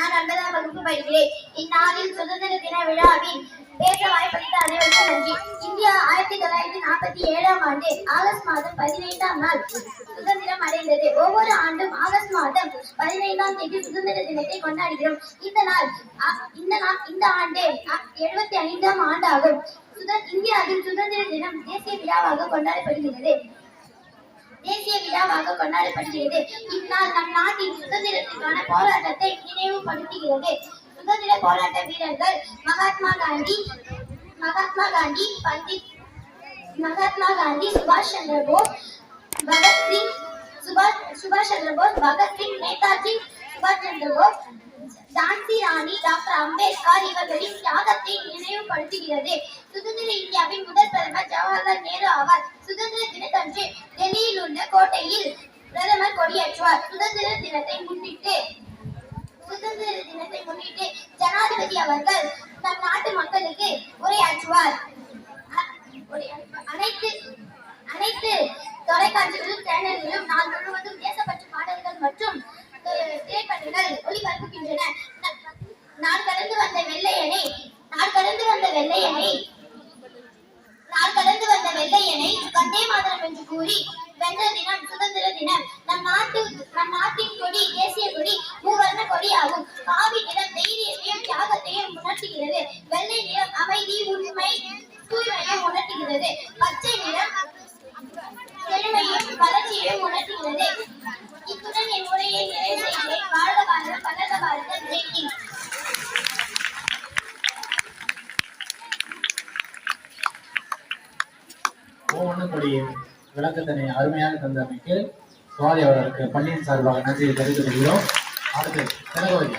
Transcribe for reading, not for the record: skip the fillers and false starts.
நான் 9ஆம் வகுப்பு பயில்கிறேன். இந்நாளில் சுதந்திர தின விழாவில் பேச வாய்ப்பளித்த அனைவருக்கும் நன்றி. இந்தியா 1947ஆம் ஆண்டு ஆகஸ்ட் மாதம் 15ஆம் நாள் சுதந்திரம் அடைந்தது. ஒவ்வொரு ஆண்டும் ஆகஸ்ட் மாதம் 15ஆம் தேதி சுதந்திர தினத்தை கொண்டாடுகிறோம். இந்த ஆண்டு 75ஆம் ஆண்டாகும். இந்தியாவில் சுதந்திர தினம் தேசிய விழாவாக கொண்டாடப்படுகிறது. இந்நாள் நம் நாட்டின் சுதந்திரத்திற்கான போராட்டத்தை நினைவுபடுத்துகிறது. சுதந்திர போராட்ட வீரர்கள் மகாத்மா காந்தி, சுபாஷ் சந்திர போஸ், பகத்சிங், நேதாஜி சுபாஷ் சந்திர போஸ், ஜான்சி ராணி, டாக்டர் அம்பேத்கர் இவர்களின் தியாகத்தை நினைவுபடுத்துகிறது. சுதந்திர இந்தியாவின் முதல் பிரதமர் ஜவஹர்லால் நேரு ஆவார். சுதந்திர தினத்தன்று டெல்லியில் உள்ள கோட்டையில் பிரதமர் கொடியேற்றுவார். சுதந்திர தினத்தை முன்னிட்டு ஜனாதிபதி அவர்கள் நம் நாட்டு மக்களுக்கு உரையாற்றுவார். அனைத்து தொலைக்காட்சிகளும் சேனல்களும் நாள் முழுவதும் தேசப்பற்று பாடல்கள் மற்றும் திரைப்படங்கள் ஒளிபரப்புகின்றன. நாடு கடந்து வந்த வெள்ளையனை வந்தே மாதரம் என்று கூறி வென்ற தினம் சுதந்திர தினம். நம் நாட்டின் கொடி தேசிய கொடி மூவர்ண கொடியாகும். காவி நிறம் தைரியத்தையும் தியாகத்தையும் உணர்த்துகிறது. வெள்ளை நிறம் அமைதி, உண்மை, தூய்மையை உணர்த்துகிறது. பச்சை நிறம் செழுமையும் வளர்ச்சியையும் உணர்த்துகிறது. இத்துடன் என் உரையை நிறைவு செய்கிறேன். வாழ்க பாரதம், வளர்க பாரதம். ஜெய் ஹிந்த். ஒவ்வொன்றுடைய விளக்கத்தினை அருமையாக தந்தமைக்கு சுவாதி அவர்களுக்கு பள்ளியின் சார்பாக நன்றியை தெரிவித்துக் கொள்கிறோம். அடுத்து திலகவதி.